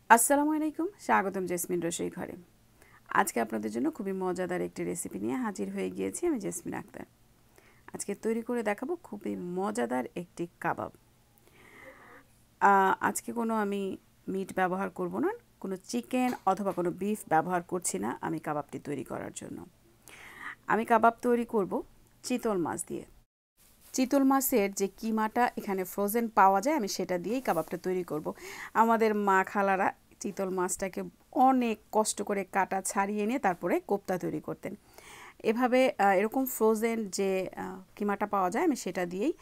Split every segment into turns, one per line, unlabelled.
আসসালামু আলাইকুম, স্বাগতম জেসমিন রসোই ঘরে। আজকে আপনাদের জন্য খুবই মজাদার একটি রেসিপি নিয়ে হাজির হয়ে গিয়েছি আমি জেসমিন আক্তার। আজকে তৈরি করে দেখাবো খুবই মজাদার একটি কাবাব। আজকে কোনো আমি মিট ব্যবহার করব না, কোনো চিকেন অথবা কোনো বিফ ব্যবহার করছি না আমি কাবাবটি তৈরি করার জন্য। আমি কাবাব তৈরি করব চিতল মাছ দিয়ে। চিতল মাছের যে কিমাটা এখানে ফ্রোজেন পাওয়া যায় আমি সেটা দিয়েই কাবাবটা তৈরি করব। আমাদের মা খালারা চিতল মাছটাকে অনেক কষ্ট করে কাটা ছাড়িয়ে নিয়ে তারপরে কোপ্তা তৈরি করতেন। এভাবে এরকম ফ্রোজেন যে কিমাটা পাওয়া যায় আমি সেটা দিয়েই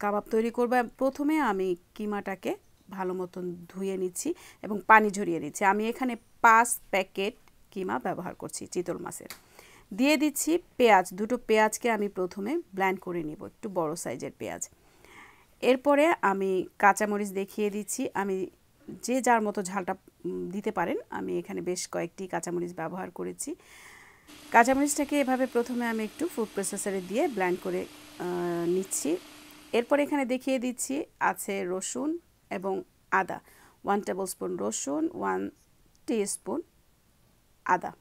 কাবাব তৈরি করব। প্রথমে আমি কিমাটাকে ভালো মতন ধুয়ে নিচ্ছি এবং পানি ঝরিয়ে নিচ্ছি। আমি এখানে 5 প্যাকেট কিমা ব্যবহার করছি চিতল মাছের। দিয়ে দিচ্ছি পেঁয়াজ, দুটো পেঁয়াজকে আমি প্রথমে ব্লেন্ড করে নিব, একটু বড় সাইজের পেঁয়াজ। এরপরে আমি কাঁচামরিচ দেখিয়ে দিচ্ছি, আমি যে যার মতো ঝালটা দিতে পারেন, আমি এখানে বেশ কয়েকটি কাঁচামরিচ ব্যবহার করেছি। কাঁচামরিচটাকে এভাবে প্রথমে আমি একটু ফুড প্রসেসরে দিয়ে ব্লেন্ড করে নিচ্ছি। এরপর এখানে দেখিয়ে দিচ্ছি আছে রসুন এবং আদা, 1 টেবিল স্পুন রসুন, 1 টিস্পুন আদা।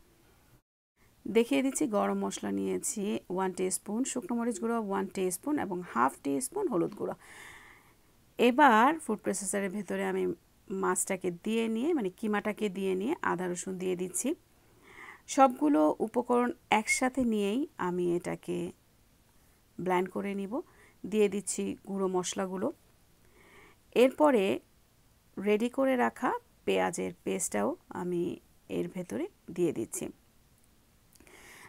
দেখিয়ে দিচ্ছি গরম মশলা নিয়েছি 1 টিস্পুন, শুকনো মরিচ গুঁড়ো 1 টিস্পুন এবং হাফ টিস্পুন হলুদ গুঁড়ো। এবার ফুড প্রসেসরের ভেতরে আমি মাছটাকে দিয়ে নিয়ে মানে কিমাটাকে দিয়ে নিয়ে আদা রসুন দিয়ে দিচ্ছি। সবগুলো উপকরণ একসাথে নিয়েই আমি এটাকে ব্লেন্ড করে নিব। দিয়ে দিচ্ছি গুঁড়ো মশলাগুলো। এরপরে রেডি করে রাখা পেঁয়াজের পেস্টটাও আমি এর ভেতরে দিয়ে দিচ্ছি।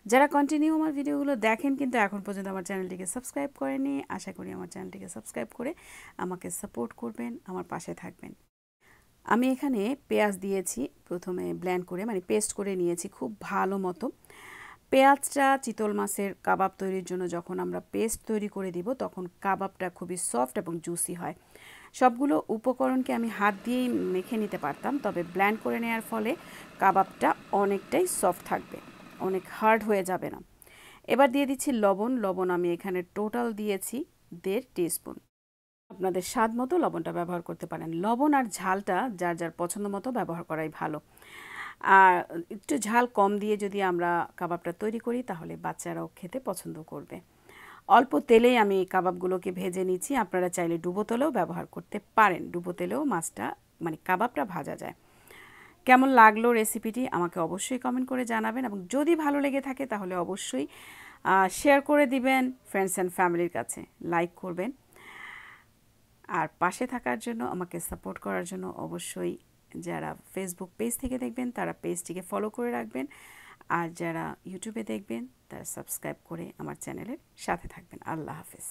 যারা কন্টিনিউ আমার ভিডিওগুলো দেখেন কিন্তু এখন পর্যন্ত আমার চ্যানেলটিকে সাবস্ক্রাইব করেনি, আশা করি আমার চ্যানেলটিকে সাবস্ক্রাইব করে আমাকে সাপোর্ট করবেন, আমার পাশে থাকবেন। আমি এখানে পেঁয়াজ দিয়েছি প্রথমে ব্লেন্ড করে মানে পেস্ট করে নিয়েছি খুব ভালো মতো। পেঁয়াজটা চিতল মাছের কাবাব তৈরির জন্য যখন আমরা পেস্ট তৈরি করে দিব তখন কাবাবটা খুবই সফট এবং জুসি হয়। সবগুলো উপকরণকে আমি হাত দিয়েই মেখে নিতে পারতাম, তবে ব্লেন্ড করে নেওয়ার ফলে কাবাবটা অনেকটাই সফট থাকবে, অনেক হার্ড হয়ে যাবে না। এবার দিয়ে দিচ্ছি লবণ আমি এখানে টোটাল দিয়েছি 1.5 টিস্পুন। আপনাদের স্বাদ মতো লবণটা ব্যবহার করতে পারেন। লবণ আর ঝালটা যার যার পছন্দ মতো ব্যবহার করাই ভালো। আর একটু ঝাল কম দিয়ে যদি আমরা কাবাবটা তৈরি করি তাহলে বাচ্চারাও খেতে পছন্দ করবে। অল্প তেলেই আমি কাবাবগুলোকে ভেজে নিচ্ছি, আপনারা চাইলে ডুবো তেলেও ব্যবহার করতে পারেন। ডুবো তেলেও মাছটা মানে কাবাবটা ভাজা যায়। কেমন লাগলো রেসিপিটি আমাকে অবশ্যই কমেন্ট করে জানাবেন এবং যদি ভালো লেগে থাকে তাহলে অবশ্যই শেয়ার করে দিবেন ফ্রেন্ডস অ্যান্ড ফ্যামিলির কাছে, লাইক করবেন। আর পাশে থাকার জন্য আমাকে সাপোর্ট করার জন্য অবশ্যই যারা ফেসবুক পেজ থেকে দেখবেন তারা পেজটিকে ফলো করে রাখবেন, আর যারা ইউটিউবে দেখবেন তারা সাবস্ক্রাইব করে আমার চ্যানেলের সাথে থাকবেন। আল্লাহ হাফেজ।